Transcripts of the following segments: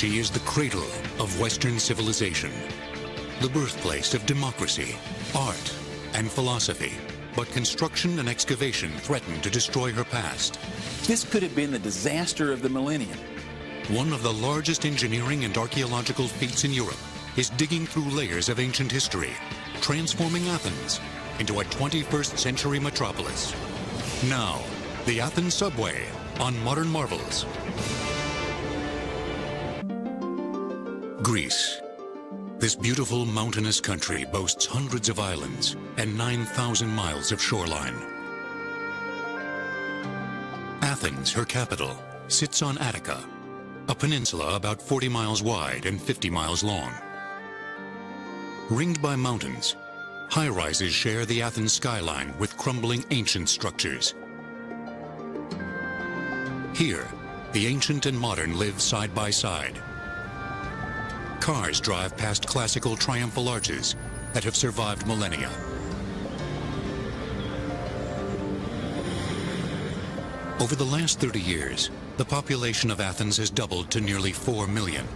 She is the cradle of Western civilization, the birthplace of democracy, art, and philosophy. But construction and excavation threaten to destroy her past. This could have been the disaster of the millennium. One of the largest engineering and archaeological feats in Europe is digging through layers of ancient history, transforming Athens into a 21st century metropolis. Now, the Athens subway on Modern Marvels. Greece. This beautiful mountainous country boasts hundreds of islands and 9,000 miles of shoreline. Athens, her capital, sits on Attica, a peninsula about 40 miles wide and 50 miles long. Ringed by mountains, high-rises share the Athens skyline with crumbling ancient structures. Here, the ancient and modern live side by side. Cars drive past classical triumphal arches that have survived millennia. Over the last 30 years, the population of Athens has doubled to nearly 4 million.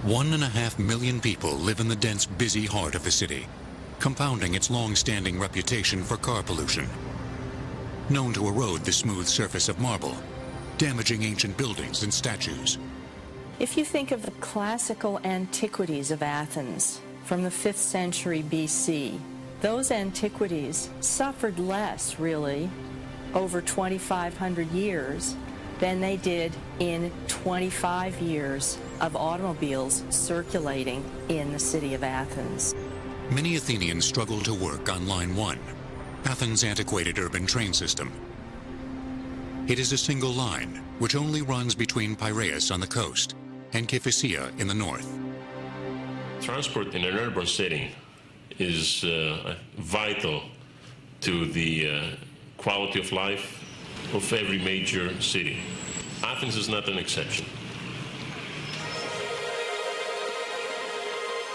1.5 million people live in the dense, busy heart of the city, compounding its long-standing reputation for car pollution. Known to erode the smooth surface of marble, damaging ancient buildings and statues. If you think of the classical antiquities of Athens from the 5th century BC, those antiquities suffered less, really, over 2,500 years than they did in 25 years of automobiles circulating in the city of Athens. Many Athenians struggle to work on Line 1, Athens' antiquated urban train system. It is a single line, which only runs between Piraeus on the coast and Kephissia in the north. Transport in an urban setting is vital to the quality of life of every major city. Athens is not an exception.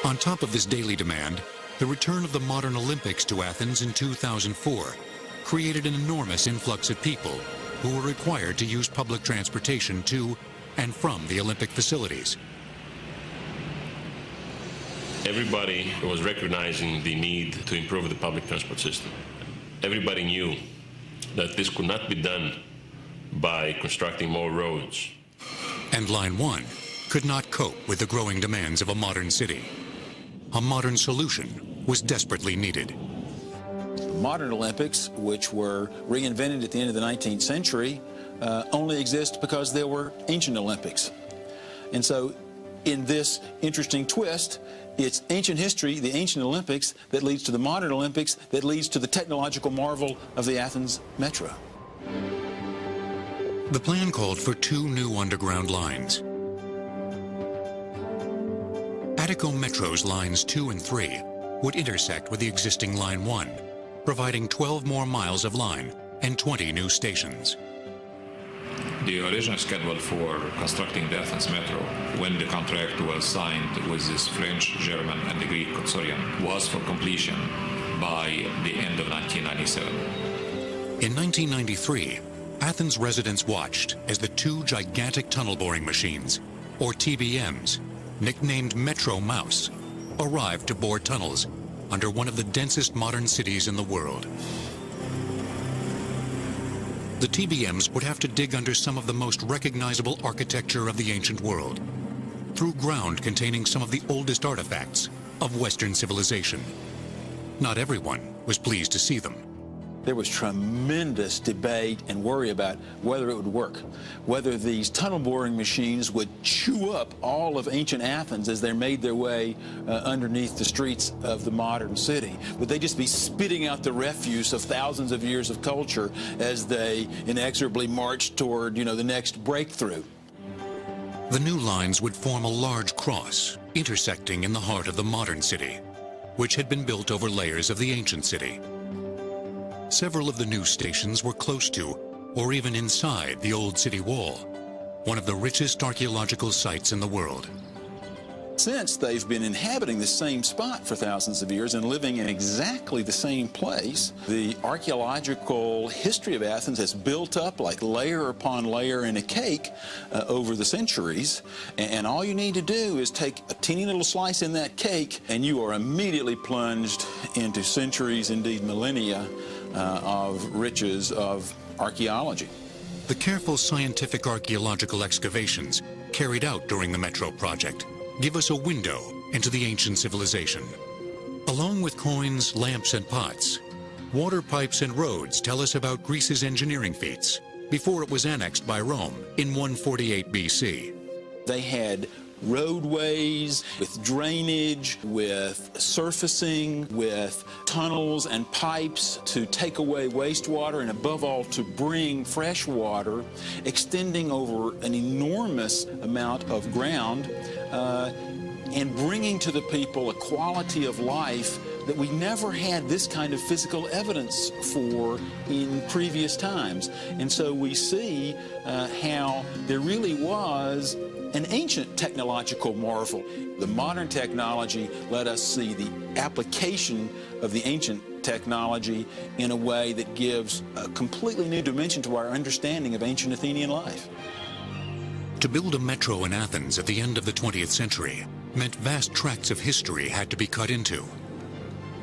On top of this daily demand, the return of the modern Olympics to Athens in 2004 created an enormous influx of people who were required to use public transportation to and from the Olympic facilities. Everybody was recognizing the need to improve the public transport system. Everybody knew that this could not be done by constructing more roads. And Line 1 could not cope with the growing demands of a modern city. A modern solution was desperately needed. Modern Olympics, which were reinvented at the end of the 19th century, only exist because there were ancient Olympics. And so in this interesting twist, it's ancient history, the ancient Olympics, that leads to the modern Olympics, that leads to the technological marvel of the Athens Metro. The plan called for 2 new underground lines. Attica Metro's lines 2 and 3 would intersect with the existing Line 1, providing 12 more miles of line and 20 new stations. The original schedule for constructing the Athens Metro, when the contract was signed with this French, German, and the Greek consortium, was for completion by the end of 1997. In 1993, Athens residents watched as the 2 gigantic tunnel boring machines, or TBMs, nicknamed Metro Mouse, arrived to bore tunnels under one of the densest modern cities in the world. The TBMs would have to dig under some of the most recognizable architecture of the ancient world, through ground containing some of the oldest artifacts of Western civilization. Not everyone was pleased to see them. There was tremendous debate and worry about whether it would work, whether these tunnel boring machines would chew up all of ancient Athens as they made their way underneath the streets of the modern city. Would they just be spitting out the refuse of thousands of years of culture as they inexorably marched toward, the next breakthrough? The new lines would form a large cross, intersecting in the heart of the modern city, which had been built over layers of the ancient city. Several of the new stations were close to, or even inside, the old city wall, one of the richest archaeological sites in the world. Since they've been inhabiting the same spot for thousands of years and living in exactly the same place, the archaeological history of Athens has built up like layer upon layer in a cake over the centuries. And all you need to do is take a teeny little slice in that cake, and you are immediately plunged into centuries, indeed millennia, of riches of archaeology. The careful scientific archaeological excavations carried out during the Metró project give us a window into the ancient civilization. Along with coins, lamps, and pots, water pipes and roads tell us about Greece's engineering feats before it was annexed by Rome in 148 BC. They had roadways with drainage, with surfacing, with tunnels and pipes to take away wastewater, and above all to bring fresh water, extending over an enormous amount of ground, and bringing to the people a quality of life that we never had this kind of physical evidence for in previous times. And so we see how there really was an ancient technological marvel. The modern technology let us see the application of the ancient technology in a way that gives a completely new dimension to our understanding of ancient Athenian life. To build a metro in Athens at the end of the 20th century meant vast tracts of history had to be cut into.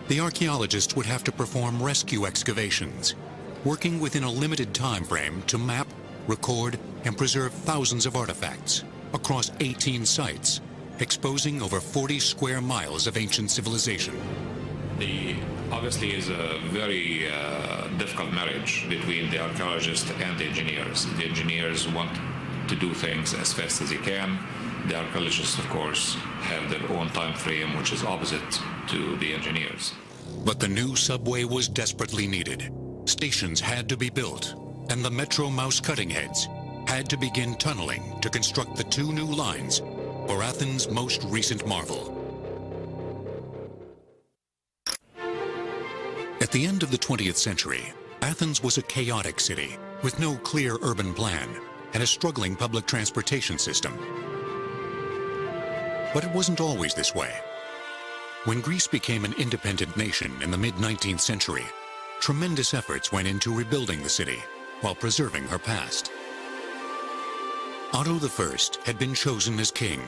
The archaeologists would have to perform rescue excavations, working within a limited time frame to map, record, and preserve thousands of artifacts across 18 sites, exposing over 40 square miles of ancient civilization. Obviously is a very difficult marriage between the archaeologists and the engineers. The engineers want to do things as fast as they can. The archaeologists, of course, have their own time frame, which is opposite to the engineers. But the new subway was desperately needed. Stations had to be built, and the Metro mouse cutting heads had to begin tunneling to construct the two new lines for Athens' most recent marvel. At the end of the 20th century, Athens was a chaotic city with no clear urban plan and a struggling public transportation system. But it wasn't always this way. When Greece became an independent nation in the mid-19th century, tremendous efforts went into rebuilding the city while preserving her past. Otto I had been chosen as king,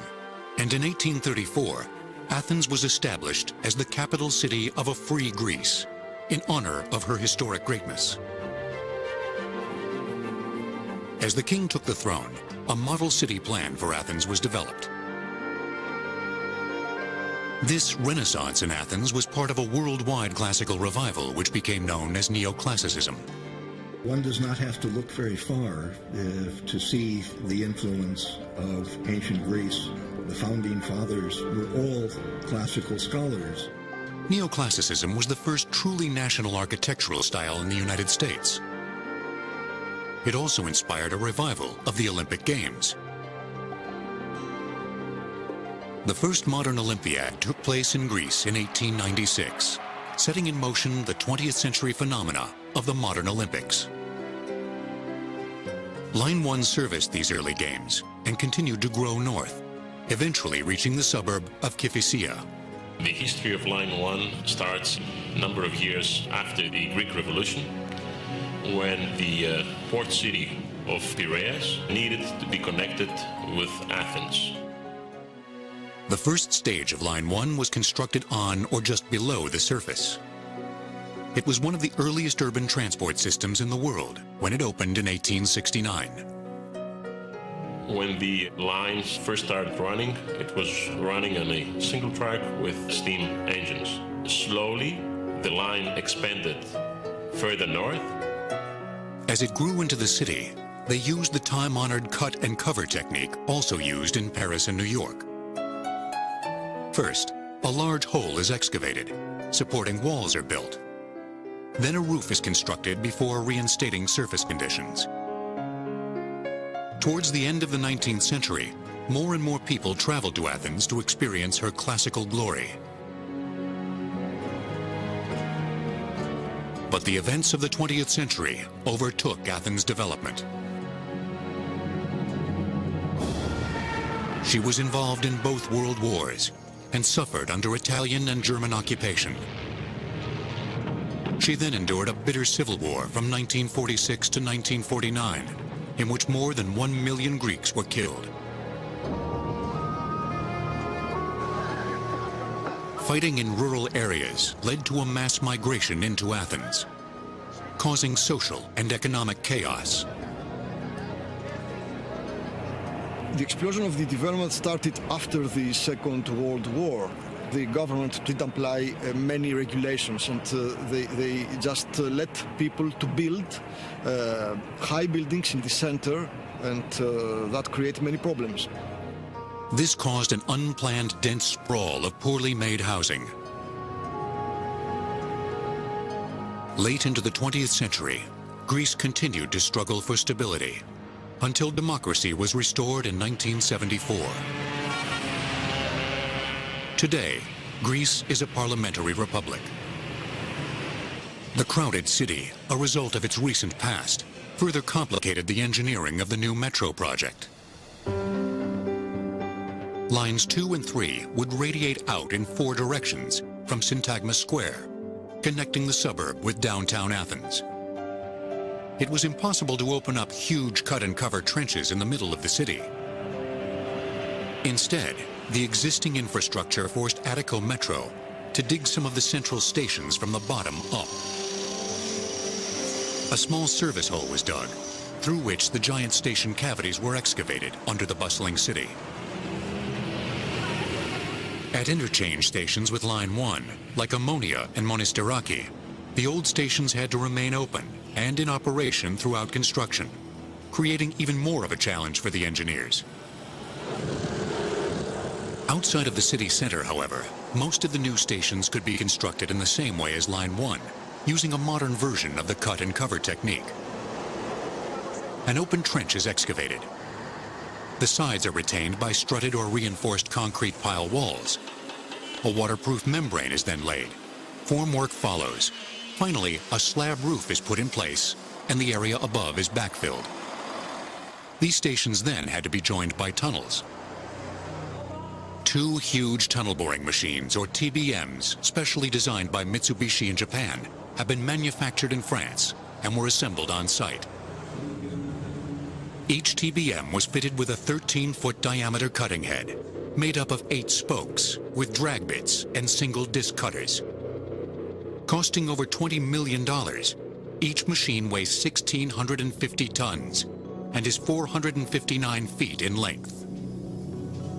and in 1834, Athens was established as the capital city of a free Greece in honor of her historic greatness. As the king took the throne, a model city plan for Athens was developed. This renaissance in Athens was part of a worldwide classical revival which became known as neoclassicism. One does not have to look very far to see the influence of ancient Greece. The founding fathers were all classical scholars. Neoclassicism was the first truly national architectural style in the United States. It also inspired a revival of the Olympic Games. The first modern Olympiad took place in Greece in 1896, setting in motion the 20th century phenomena of the modern Olympics. Line 1 serviced these early games and continued to grow north, eventually reaching the suburb of Kifisia. The history of Line 1 starts a number of years after the Greek Revolution, when the port city of Piraeus needed to be connected with Athens. The first stage of Line 1 was constructed on or just below the surface. It was one of the earliest urban transport systems in the world when it opened in 1869. When the lines first started running, it was running on a single track with steam engines. Slowly, the line expanded further north. As it grew into the city, they used the time-honored cut and cover technique also used in Paris and New York. First, a large hole is excavated. Supporting walls are built. Then a roof is constructed before reinstating surface conditions. Towards the end of the 19th century, more and more people traveled to Athens to experience her classical glory. But the events of the 20th century overtook Athens' development. She was involved in both world wars and suffered under Italian and German occupation. She then endured a bitter civil war from 1946 to 1949, in which more than 1 million Greeks were killed. Fighting in rural areas led to a mass migration into Athens, causing social and economic chaos. The explosion of the development started after the Second World War. The government did apply many regulations, and they just let people to build high buildings in the center, and that created many problems. This caused an unplanned dense sprawl of poorly made housing. Late into the 20th century, Greece continued to struggle for stability until democracy was restored in 1974. Today, Greece is a parliamentary republic. The crowded city, a result of its recent past, further complicated the engineering of the new Metró project. Lines 2 and 3 would radiate out in 4 directions from Syntagma Square, connecting the suburb with downtown Athens. It was impossible to open up huge cut-and-cover trenches in the middle of the city. Instead, the existing infrastructure forced Attico Metro to dig some of the central stations from the bottom up. A small service hole was dug, through which the giant station cavities were excavated under the bustling city. At interchange stations with Line 1, like Ammonia and Monastiraki, the old stations had to remain open and in operation throughout construction, creating even more of a challenge for the engineers. Outside of the city center, however, most of the new stations could be constructed in the same way as Line 1, using a modern version of the cut-and-cover technique. An open trench is excavated. The sides are retained by strutted or reinforced concrete pile walls. A waterproof membrane is then laid. Formwork follows. Finally, a slab roof is put in place, and the area above is backfilled. These stations then had to be joined by tunnels. 2 huge tunnel boring machines, or TBMs, specially designed by Mitsubishi in Japan, have been manufactured in France and were assembled on site. Each TBM was fitted with a 13-foot diameter cutting head, made up of 8 spokes, with drag bits and single disc cutters. Costing over $20 million, each machine weighs 1,650 tons and is 459 feet in length.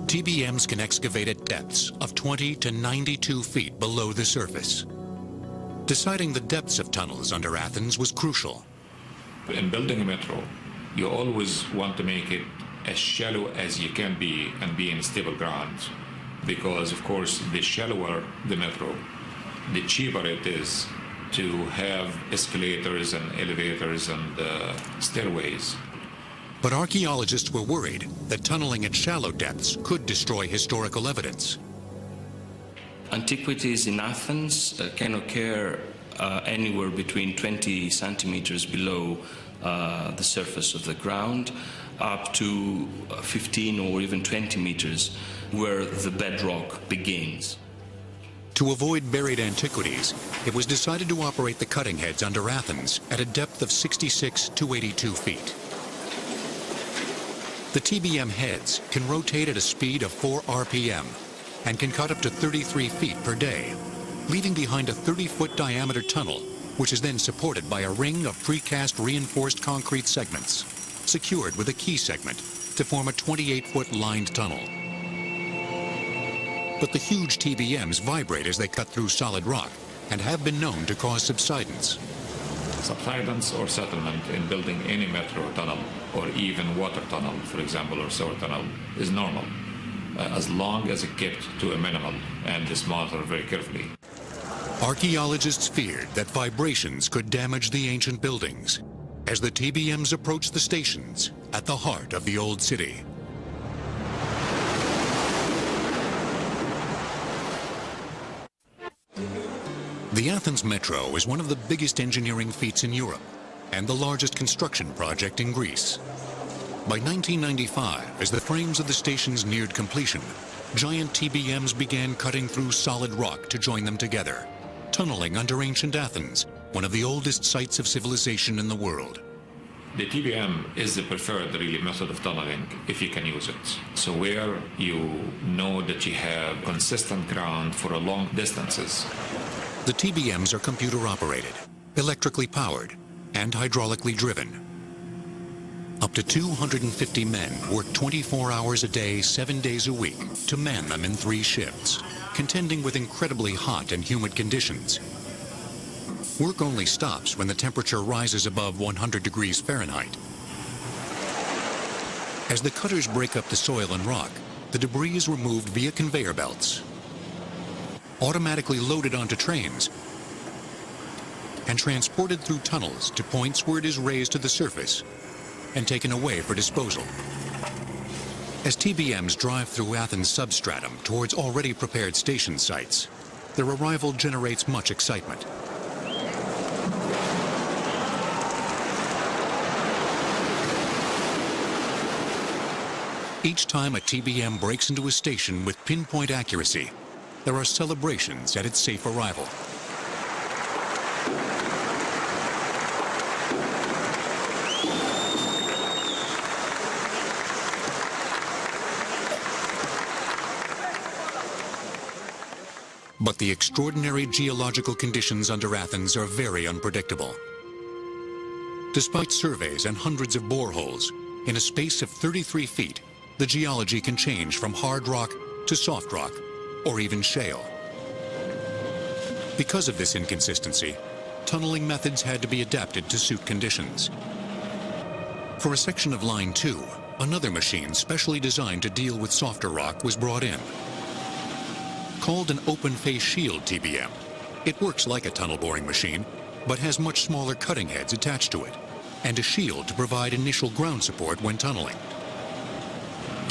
TBMs can excavate at depths of 20 to 92 feet below the surface. Deciding the depths of tunnels under Athens was crucial. In building a metro, you always want to make it as shallow as you can be and be in stable ground, because of course the shallower the metro, the cheaper it is to have escalators and elevators and stairways. But archaeologists were worried that tunneling at shallow depths could destroy historical evidence. Antiquities in Athens can occur anywhere between 20 centimeters below the surface of the ground, up to 15 or even 20 meters where the bedrock begins. To avoid buried antiquities, it was decided to operate the cutting heads under Athens at a depth of 66 to 82 feet. The TBM heads can rotate at a speed of 4 RPM and can cut up to 33 feet per day, leaving behind a 30-foot diameter tunnel, which is then supported by a ring of precast reinforced concrete segments, secured with a key segment to form a 28-foot lined tunnel. But the huge TBMs vibrate as they cut through solid rock and have been known to cause subsidence. Subsidence or settlement in building any metro tunnel or even water tunnel, for example, or sewer tunnel, is normal, as long as it kept to a minimum and is monitored very carefully. Archaeologists feared that vibrations could damage the ancient buildings as the TBMs approached the stations at the heart of the old city. The Athens Metro is one of the biggest engineering feats in Europe and the largest construction project in Greece. By 1995, as the frames of the stations neared completion, giant TBMs began cutting through solid rock to join them together, tunneling under ancient Athens, one of the oldest sites of civilization in the world. The TBM is the preferred really method of tunneling if you can use it. So where you know that you have consistent ground for long distances. The TBMs are computer operated, electrically powered, and hydraulically driven. Up to 250 men work 24 hours a day, 7 days a week to man them in 3 shifts, contending with incredibly hot and humid conditions. Work only stops when the temperature rises above 100 degrees Fahrenheit. As the cutters break up the soil and rock, the debris is removed via conveyor belts, automatically loaded onto trains, and transported through tunnels to points where it is raised to the surface and taken away for disposal. As TBMs drive through Athens substratum towards already prepared station sites, their arrival generates much excitement. Each time a TBM breaks into a station with pinpoint accuracy, there are celebrations at its safe arrival. But the extraordinary geological conditions under Athens are very unpredictable. Despite surveys and hundreds of boreholes, in a space of 33 feet, the geology can change from hard rock to soft rock, or even shale. Because of this inconsistency, tunneling methods had to be adapted to suit conditions. For a section of Line 2, another machine specially designed to deal with softer rock was brought in. Called an open-face shield TBM, it works like a tunnel boring machine, but has much smaller cutting heads attached to it, and a shield to provide initial ground support when tunneling.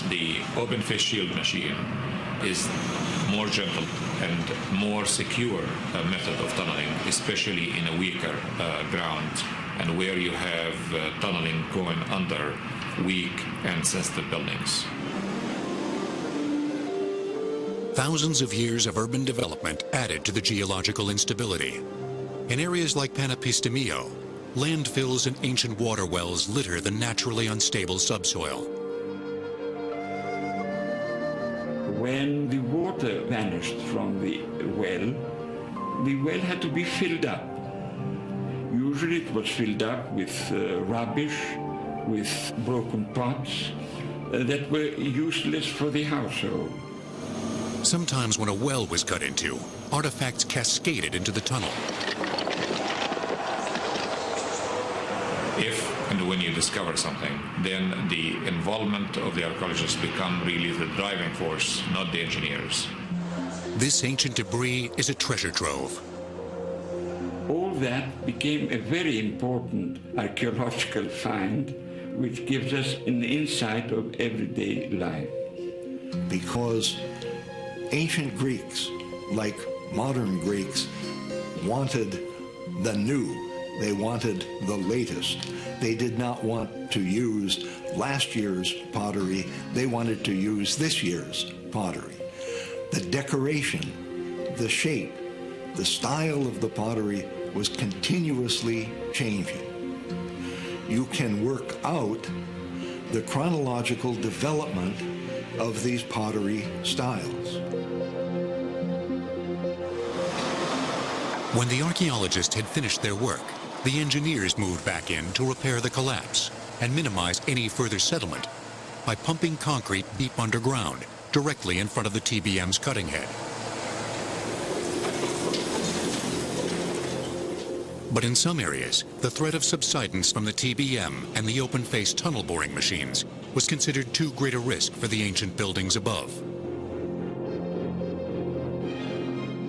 The open-face shield machine is more gentle and more secure method of tunneling, especially in a weaker ground and where you have tunneling going under weak and sensitive buildings. Thousands of years of urban development added to the geological instability. In areas like Panepistimiou, landfills and ancient water wells litter the naturally unstable subsoil. When the water vanished from the well had to be filled up. Usually it was filled up with rubbish, with broken pots that were useless for the household. Sometimes when a well was cut into, artifacts cascaded into the tunnel. If and when you discover something, then the involvement of the archaeologists become really the driving force, not the engineers. This ancient debris is a treasure trove. All that became a very important archaeological find, which gives us an insight of everyday life. Because ancient Greeks, like modern Greeks, wanted the new. They wanted the latest. They did not want to use last year's pottery. They wanted to use this year's pottery. The decoration, the shape, the style of the pottery was continuously changing. You can work out the chronological development of these pottery styles. When the archaeologists had finished their work, the engineers moved back in to repair the collapse and minimize any further settlement by pumping concrete deep underground, directly in front of the TBM's cutting head. But in some areas, the threat of subsidence from the TBM and the open-face tunnel boring machines was considered too great a risk for the ancient buildings above.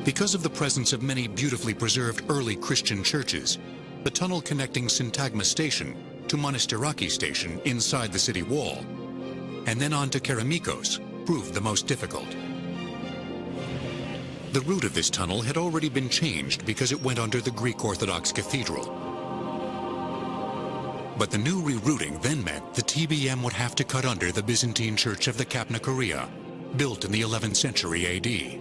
Because of the presence of many beautifully preserved early Christian churches, the tunnel connecting Syntagma Station to Monastiraki Station inside the city wall, and then on to Keramikos, proved the most difficult. The route of this tunnel had already been changed because it went under the Greek Orthodox Cathedral. But the new rerouting then meant the TBM would have to cut under the Byzantine church of the Kapna-Korea, built in the 11th century AD.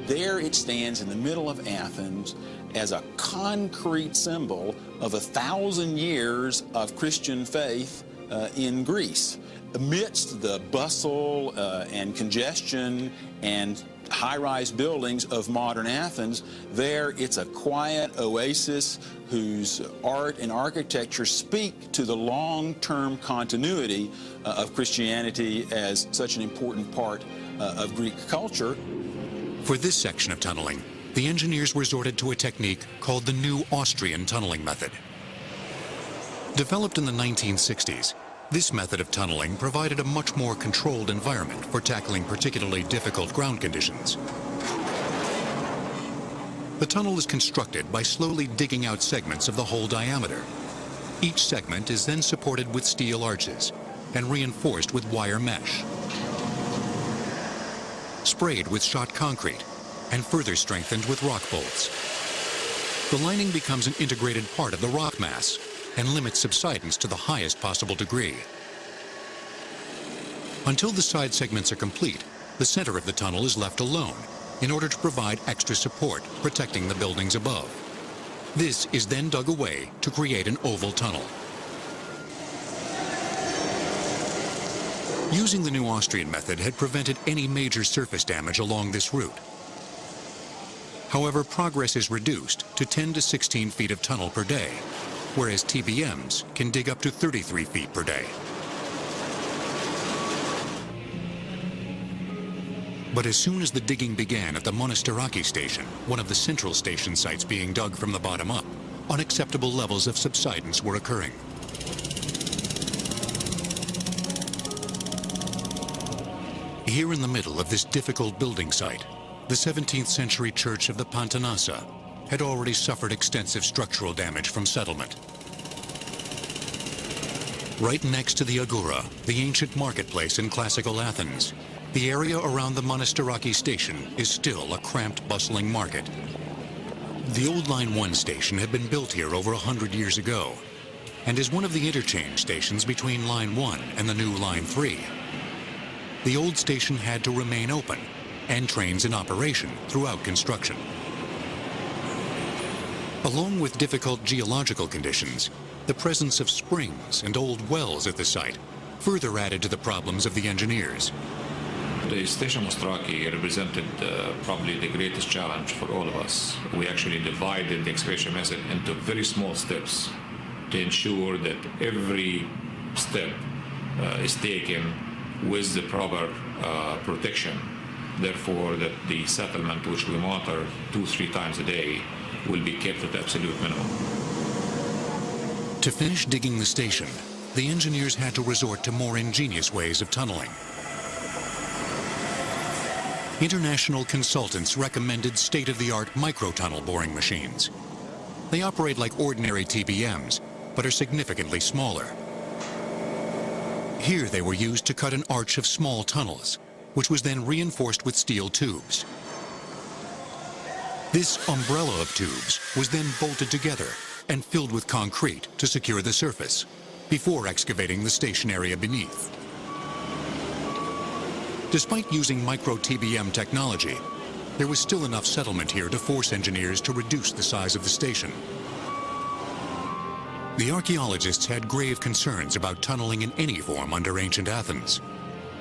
There it stands in the middle of Athens as a concrete symbol of 1,000 years of Christian faith in Greece. Amidst the bustle and congestion and high-rise buildings of modern Athens, there it's a quiet oasis whose art and architecture speak to the long-term continuity of Christianity as such an important part of Greek culture. For this section of tunneling, the engineers resorted to a technique called the New Austrian Tunneling Method. Developed in the 1960s, this method of tunneling provided a much more controlled environment for tackling particularly difficult ground conditions. The tunnel is constructed by slowly digging out segments of the whole diameter. Each segment is then supported with steel arches and reinforced with wire mesh, sprayed with shot concrete, and further strengthened with rock bolts. The lining becomes an integrated part of the rock mass and limits subsidence to the highest possible degree. Until the side segments are complete, the center of the tunnel is left alone in order to provide extra support, protecting the buildings above. This is then dug away to create an oval tunnel. Using the New Austrian method had prevented any major surface damage along this route. However, progress is reduced to 10 to 16 feet of tunnel per day, whereas TBMs can dig up to 33 feet per day. But as soon as the digging began at the Monastiraki station, one of the central station sites being dug from the bottom up, unacceptable levels of subsidence were occurring. Here in the middle of this difficult building site, the 17th century church of the Pantanassa had already suffered extensive structural damage from settlement. Right next to the Agora, the ancient marketplace in classical Athens, the area around the Monastiraki station is still a cramped, bustling market. The old Line 1 station had been built here over 100 years ago and is one of the interchange stations between Line 1 and the new Line 3. The old station had to remain open and trains in operation throughout construction. Along with difficult geological conditions, the presence of springs and old wells at the site further added to the problems of the engineers. The station Monastiraki represented probably the greatest challenge for all of us. We actually divided the excavation method into very small steps to ensure that every step is taken with the proper protection. Therefore, that the settlement, which we monitor 2-3 times a day, will be kept at the absolute minimum. To finish digging the station, the engineers had to resort to more ingenious ways of tunneling. International consultants recommended state-of-the-art micro-tunnel boring machines. They operate like ordinary TBMs, but are significantly smaller. Here they were used to cut an arch of small tunnels, which was then reinforced with steel tubes. This umbrella of tubes was then bolted together and filled with concrete to secure the surface, before excavating the station area beneath. Despite using micro-TBM technology, there was still enough settlement here to force engineers to reduce the size of the station. The archaeologists had grave concerns about tunneling in any form under ancient Athens.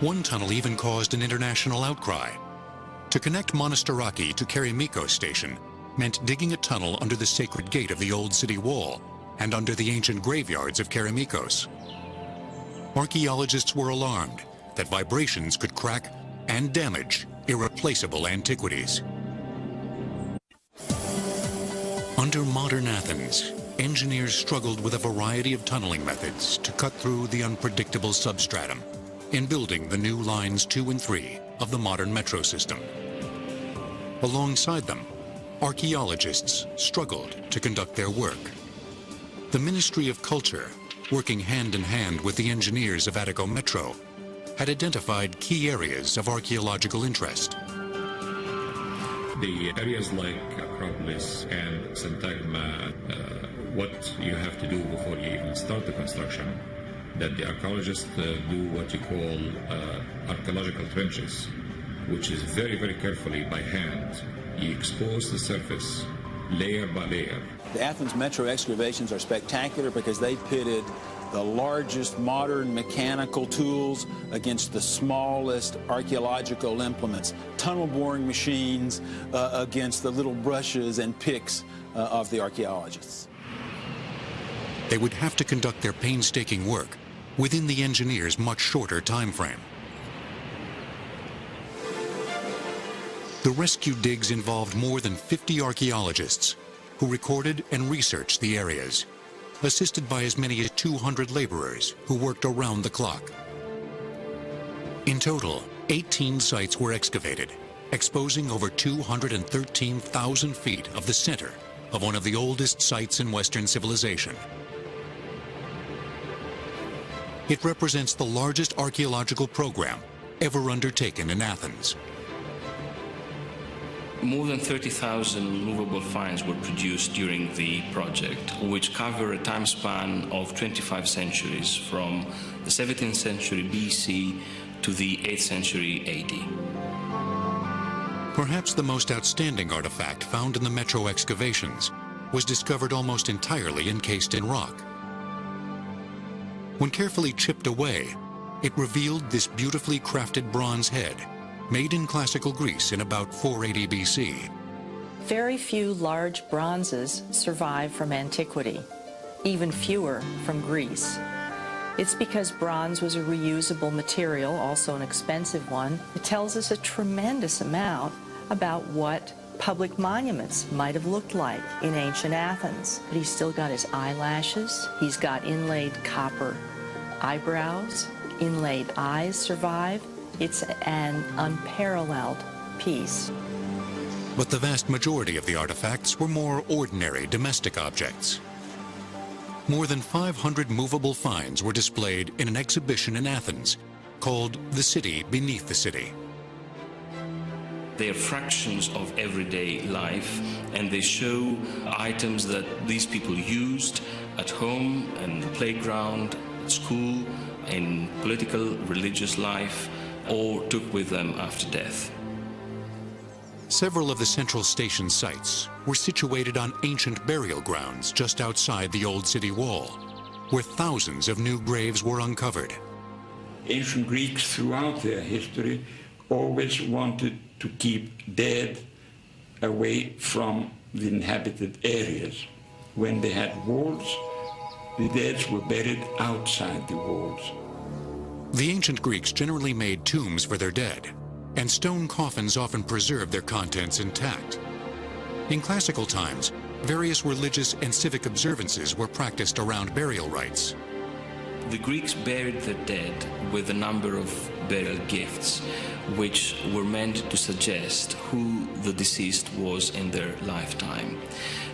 One tunnel even caused an international outcry. To connect Monastiraki to Keramikos station meant digging a tunnel under the sacred gate of the old city wall and under the ancient graveyards of Keramikos. Archaeologists were alarmed that vibrations could crack and damage irreplaceable antiquities. Under modern Athens, engineers struggled with a variety of tunneling methods to cut through the unpredictable substratum in building the new lines 2 and 3 of the modern metro system. Alongside them, archaeologists struggled to conduct their work. The Ministry of Culture, working hand in hand with the engineers of Metró, had identified key areas of archaeological interest. The areas like Acropolis and Syntagma, what you have to do before you even start the construction, that the archaeologists do what you call archaeological trenches, which is very, very carefully by hand. You expose the surface layer by layer. The Athens Metro excavations are spectacular because they pitted the largest modern mechanical tools against the smallest archaeological implements, tunnel boring machines against the little brushes and picks of the archaeologists. They would have to conduct their painstaking work within the engineers' much shorter time frame. The rescue digs involved more than 50 archaeologists who recorded and researched the areas, assisted by as many as 200 laborers who worked around the clock. In total, 18 sites were excavated, exposing over 213,000 feet of the center of one of the oldest sites in Western civilization. It represents the largest archaeological program ever undertaken in Athens. More than 30,000 movable finds were produced during the project, which cover a time span of 25 centuries, from the 17th century BC to the 8th century AD. Perhaps the most outstanding artifact found in the Metró excavations was discovered almost entirely encased in rock. When carefully chipped away, it revealed this beautifully crafted bronze head, made in classical Greece in about 480 BC. Very few large bronzes survive from antiquity, even fewer from Greece. It's because bronze was a reusable material, also an expensive one. It tells us a tremendous amount about what public monuments might have looked like in ancient Athens. But he's still got his eyelashes, he's got inlaid copper eyebrows, inlaid eyes survive. It's an unparalleled piece. But the vast majority of the artifacts were more ordinary domestic objects. More than 500 movable finds were displayed in an exhibition in Athens called The City Beneath the City. They are fractions of everyday life, and they show items that these people used at home, and the playground, at school, in political, religious life, or took with them after death. Several of the central station sites were situated on ancient burial grounds just outside the old city wall, where thousands of new graves were uncovered. Ancient Greeks throughout their history always wanted to keep dead away from the inhabited areas. When they had walls, the dead were buried outside the walls. The ancient Greeks generally made tombs for their dead, and stone coffins often preserved their contents intact. In classical times, various religious and civic observances were practiced around burial rites. The Greeks buried their dead with a number of burial gifts, which were meant to suggest who the deceased was in their lifetime.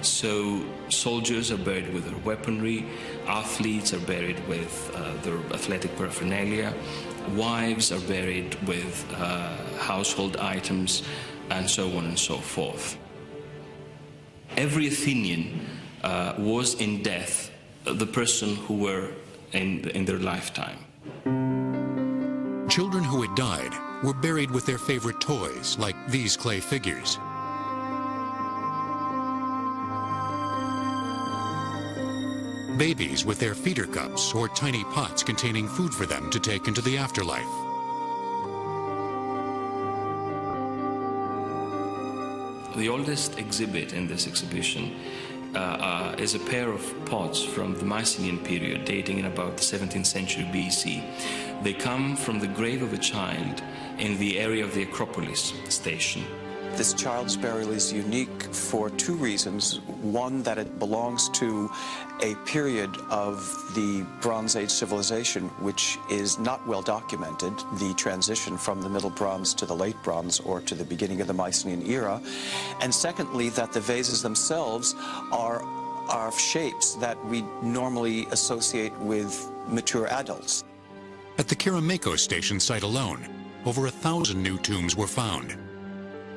So soldiers are buried with their weaponry, athletes are buried with their athletic paraphernalia, wives are buried with household items, and so on and so forth. Every Athenian was in death the person who were in their lifetime. Children who had died were buried with their favorite toys, like these clay figures. Babies with their feeder cups or tiny pots containing food for them to take into the afterlife. The oldest exhibit in this exhibition is a pair of pots from the Mycenaean period, dating in about the 17th century BC. They come from the grave of a child in the area of the Acropolis station. This child's burial is unique for two reasons. One, that it belongs to a period of the Bronze Age civilization which is not well documented, the transition from the Middle Bronze to the Late Bronze or to the beginning of the Mycenaean era. And secondly, that the vases themselves are shapes that we normally associate with mature adults. At the Kerameikos station site alone, over 1,000 new tombs were found.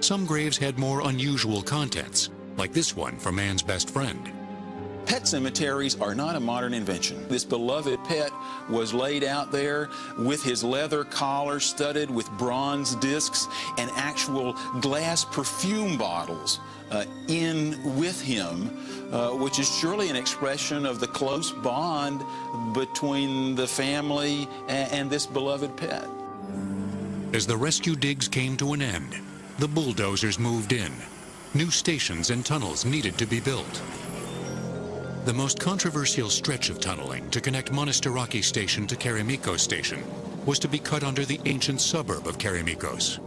Some graves had more unusual contents, like this one for man's best friend. Pet cemeteries are not a modern invention. This beloved pet was laid out there with his leather collar studded with bronze discs and actual glass perfume bottles in with him, which is surely an expression of the close bond between the family and this beloved pet. As the rescue digs came to an end, the bulldozers moved in. New stations and tunnels needed to be built. The most controversial stretch of tunneling to connect Monastiraki Station to Keramikos Station was to be cut under the ancient suburb of Keramikos.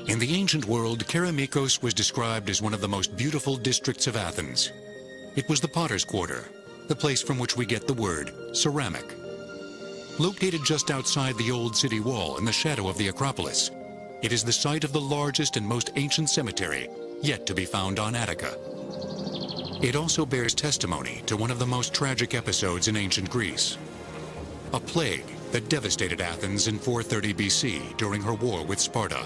In the ancient world, Keramikos was described as one of the most beautiful districts of Athens. It was the potter's quarter, the place from which we get the word ceramic. Located just outside the old city wall in the shadow of the Acropolis, it is the site of the largest and most ancient cemetery yet to be found on Attica. It also bears testimony to one of the most tragic episodes in ancient Greece, a plague that devastated Athens in 430 BC during her war with Sparta.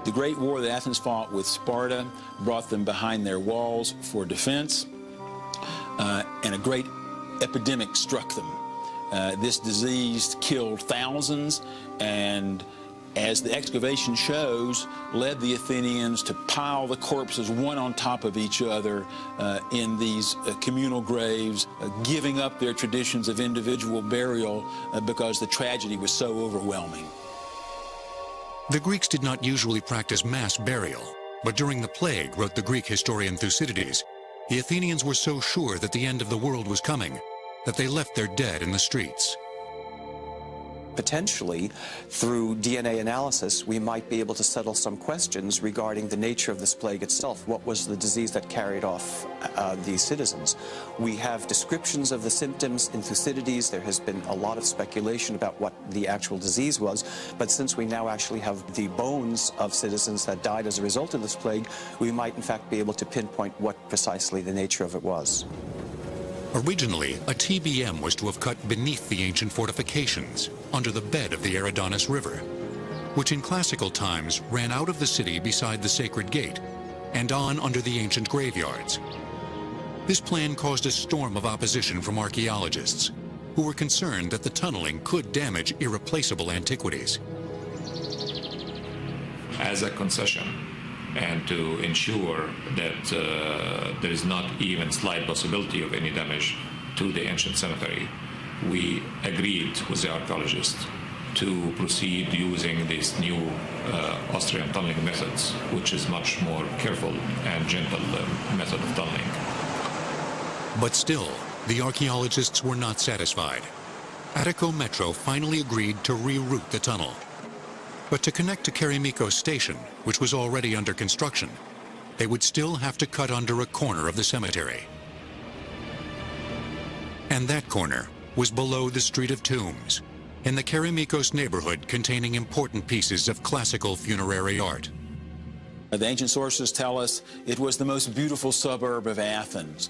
The great war that Athens fought with Sparta brought them behind their walls for defense, and a great epidemic struck them. This disease killed thousands, and as the excavation shows, led the Athenians to pile the corpses one on top of each other in these communal graves, giving up their traditions of individual burial because the tragedy was so overwhelming. The Greeks did not usually practice mass burial, but during the plague, wrote the Greek historian Thucydides, the Athenians were so sure that the end of the world was coming that they left their dead in the streets. Potentially, through DNA analysis, we might be able to settle some questions regarding the nature of this plague itself. What was the disease that carried off these citizens? We have descriptions of the symptoms in Thucydides. There has been a lot of speculation about what the actual disease was, but since we now actually have the bones of citizens that died as a result of this plague, we might in fact be able to pinpoint what precisely the nature of it was. Originally, a TBM was to have cut beneath the ancient fortifications, under the bed of the Eridanus River, which in classical times ran out of the city beside the sacred gate and on under the ancient graveyards. This plan caused a storm of opposition from archaeologists, who were concerned that the tunneling could damage irreplaceable antiquities. As a concession, and to ensure that there is not even slight possibility of any damage to the ancient cemetery, we agreed with the archaeologists to proceed using these new Austrian tunneling methods, which is much more careful and gentle method of tunneling. But still, the archaeologists were not satisfied. Documenetary finally agreed to reroute the tunnel. But to connect to Keramikos Station, which was already under construction, they would still have to cut under a corner of the cemetery. And that corner was below the Street of Tombs, in the Keramikos neighborhood containing important pieces of classical funerary art. The ancient sources tell us it was the most beautiful suburb of Athens.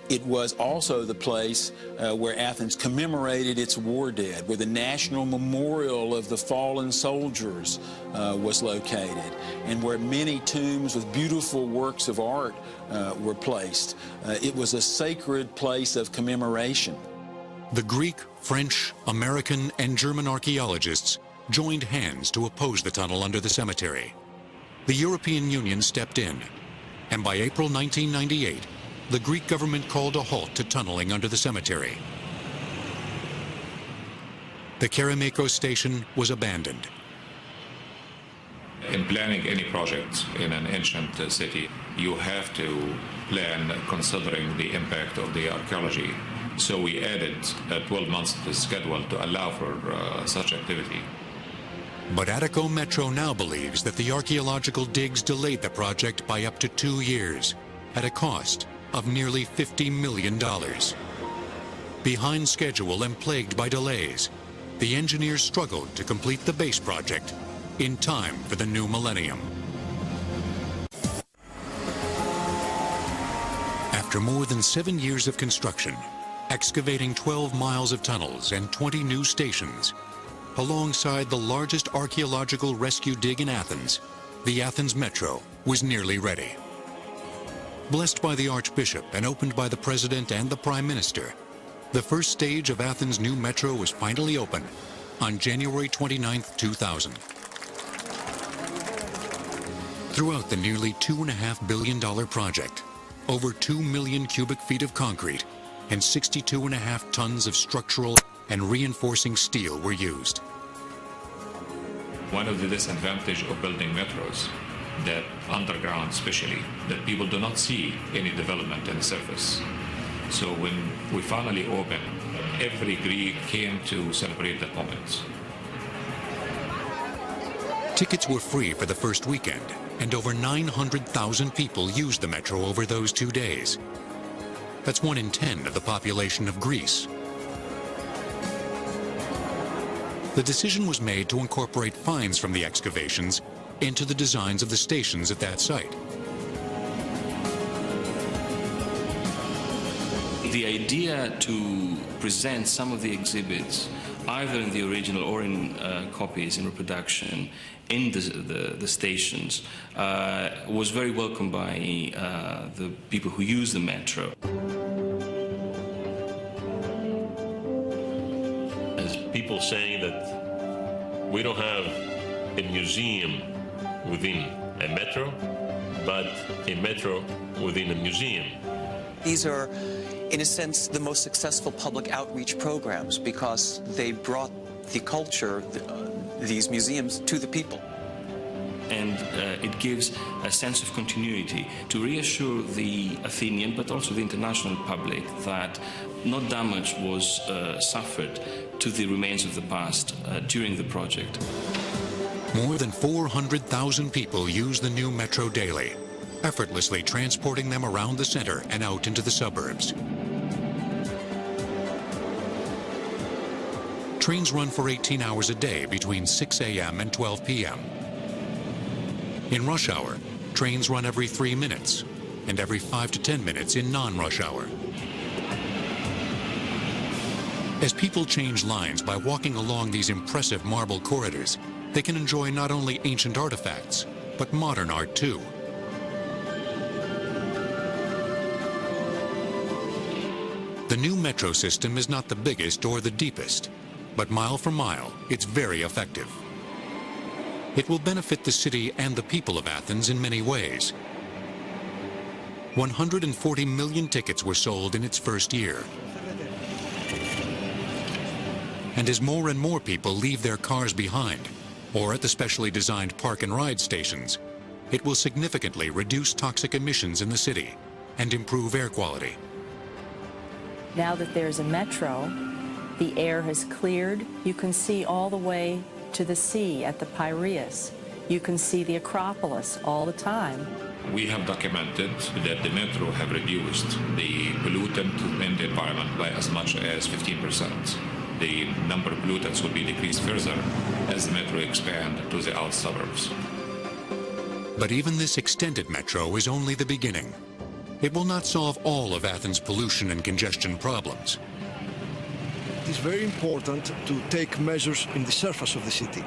It was also the place where Athens commemorated its war dead, where the national memorial of the fallen soldiers was located, and where many tombs with beautiful works of art were placed. It was a sacred place of commemoration. The Greek, French, American, and German archaeologists joined hands to oppose the tunnel under the cemetery. The European Union stepped in, and by April 1998, the Greek government called a halt to tunneling under the cemetery. The Keramikos station was abandoned. In planning any project in an ancient city, you have to plan considering the impact of the archaeology. So we added 12 months to the schedule to allow for such activity. But Documenetary now believes that the archaeological digs delayed the project by up to 2 years, at a cost of nearly $50 million. Behind schedule and plagued by delays, the engineers struggled to complete the base project in time for the new millennium. After more than 7 years of construction, excavating 12 miles of tunnels and 20 new stations, alongside the largest archaeological rescue dig in Athens, the Athens Metro was nearly ready. Blessed by the Archbishop and opened by the President and the Prime Minister, the first stage of Athens' new metro was finally opened on January 29, 2000. Throughout the nearly $2.5 billion project, over 2 million cubic feet of concrete and 62.5 tons of structural and reinforcing steel were used. One of the disadvantages of building metros, that underground especially, that people do not see any development in the surface. So when we finally opened, every Greek came to celebrate that moment. Tickets were free for the first weekend, and over 900,000 people used the metro over those 2 days. That's 1 in 10 of the population of Greece. The decision was made to incorporate finds from the excavations into the designs of the stations at that site. The idea to present some of the exhibits, either in the original or in copies in reproduction, in the stations, was very welcomed by the people who use the metro. As people saying that we don't have a museum within a metro, but a metro within a museum. These are, in a sense, the most successful public outreach programs because they brought the culture, these museums, to the people. And it gives a sense of continuity to reassure the Athenian but also the international public that no damage was suffered to the remains of the past during the project. More than 400,000 people use the new metro daily, effortlessly transporting them around the center and out into the suburbs. Trains run for 18 hours a day between 6 a.m. and 12 p.m. In rush hour, trains run every 3 minutes and every 5 to 10 minutes in non-rush hour. As people change lines by walking along these impressive marble corridors, they can enjoy not only ancient artifacts, but modern art too. The new metro system is not the biggest or the deepest, but mile for mile, it's very effective. It will benefit the city and the people of Athens in many ways. 140 million tickets were sold in its first year. And as more and more people leave their cars behind, or at the specially designed park and ride stations, it will significantly reduce toxic emissions in the city and improve air quality. Now that there's a metro, the air has cleared. You can see all the way to the sea at the Piraeus. You can see the Acropolis all the time. We have documented that the metro have reduced the pollutant in the environment by as much as 15%. The number of pollutants will be decreased further as the metro expands to the out suburbs. But even this extended metro is only the beginning. It will not solve all of Athens' pollution and congestion problems. It is very important to take measures in the surface of the city.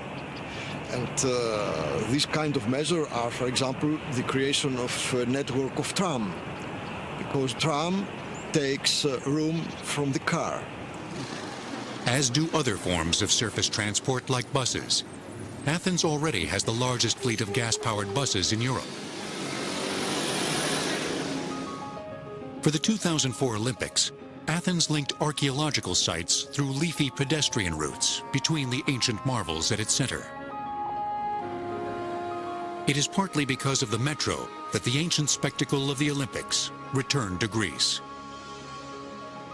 And these kind of measures are, for example, the creation of a network of tram, because tram takes room from the car. As do other forms of surface transport like buses. Athens already has the largest fleet of gas-powered buses in Europe. For the 2004 Olympics, Athens linked archaeological sites through leafy pedestrian routes between the ancient marvels at its center. It is partly because of the metro that the ancient spectacle of the Olympics returned to Greece.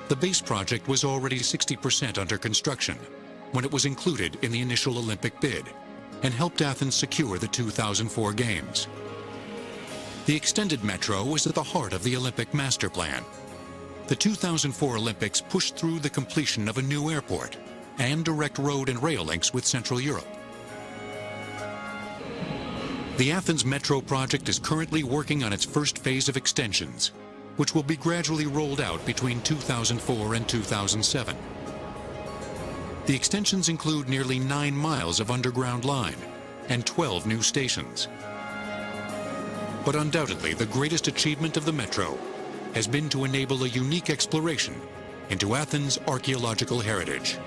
The base project was already 60% under construction when it was included in the initial Olympic bid and helped Athens secure the 2004 Games. The extended metro was at the heart of the Olympic master plan. The 2004 Olympics pushed through the completion of a new airport and direct road and rail links with Central Europe. The Athens Metro project is currently working on its first phase of extensions, which will be gradually rolled out between 2004 and 2007. The extensions include nearly 9 miles of underground line and 12 new stations. But undoubtedly, the greatest achievement of the Metro has been to enable a unique exploration into Athens' archaeological heritage.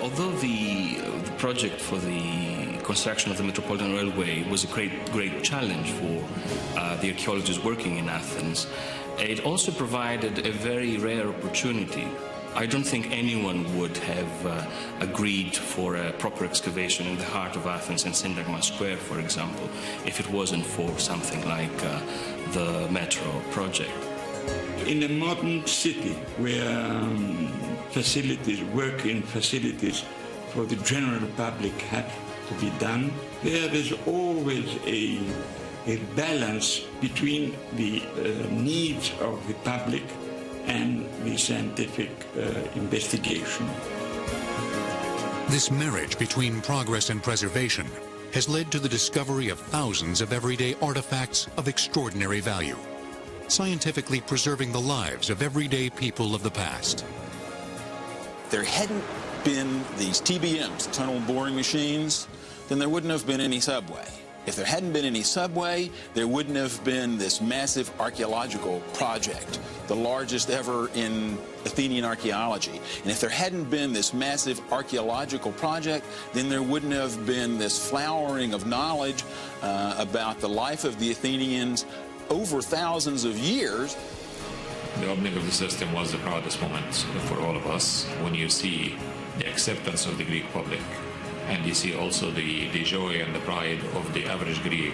Although the project for the construction of the Metropolitan Railway was a great challenge for the archaeologists working in Athens, it also provided a very rare opportunity. I don't think anyone would have agreed for a proper excavation in the heart of Athens and Syntagma Square, for example, if it wasn't for something like the Metro project. In a modern city where working facilities for the general public have to be done, there is always a balance between the needs of the public and the scientific investigation. This marriage between progress and preservation has led to the discovery of thousands of everyday artifacts of extraordinary value, scientifically preserving the lives of everyday people of the past. There hadn't been these TBMs, tunnel boring machines, then there wouldn't have been any subway. If there hadn't been any subway, there wouldn't have been this massive archaeological project, the largest ever in Athenian archaeology. And if there hadn't been this massive archaeological project, then there wouldn't have been this flowering of knowledge about the life of the Athenians over thousands of years. The opening of the system was the proudest moment for all of us when you see the acceptance of the Greek public. And you see also the joy and the pride of the average Greek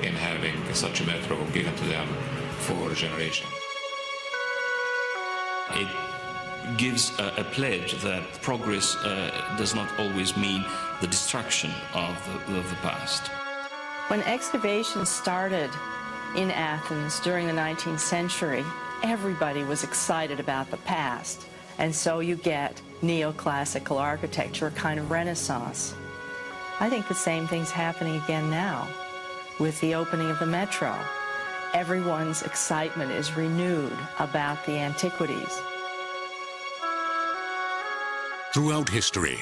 in having such a metro given to them for a generation. It gives a pledge that progress does not always mean the destruction of the past. When excavations started in Athens during the 19th century, everybody was excited about the past. And so you get neoclassical architecture, a kind of renaissance. I think the same thing's happening again now with the opening of the Metro. Everyone's excitement is renewed about the antiquities. Throughout history,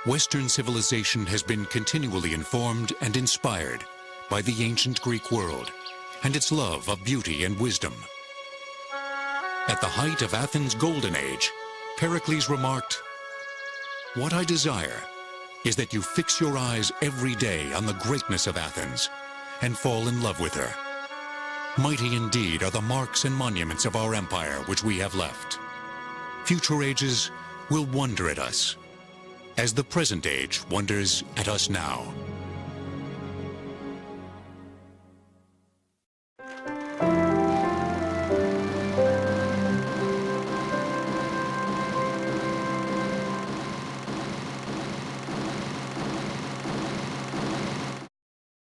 Western civilization has been continually informed and inspired by the ancient Greek world and its love of beauty and wisdom. At the height of Athens' golden age, Pericles remarked, "What I desire is that you fix your eyes every day on the greatness of Athens and fall in love with her. Mighty indeed are the marks and monuments of our empire which we have left. Future ages will wonder at us, as the present age wonders at us now."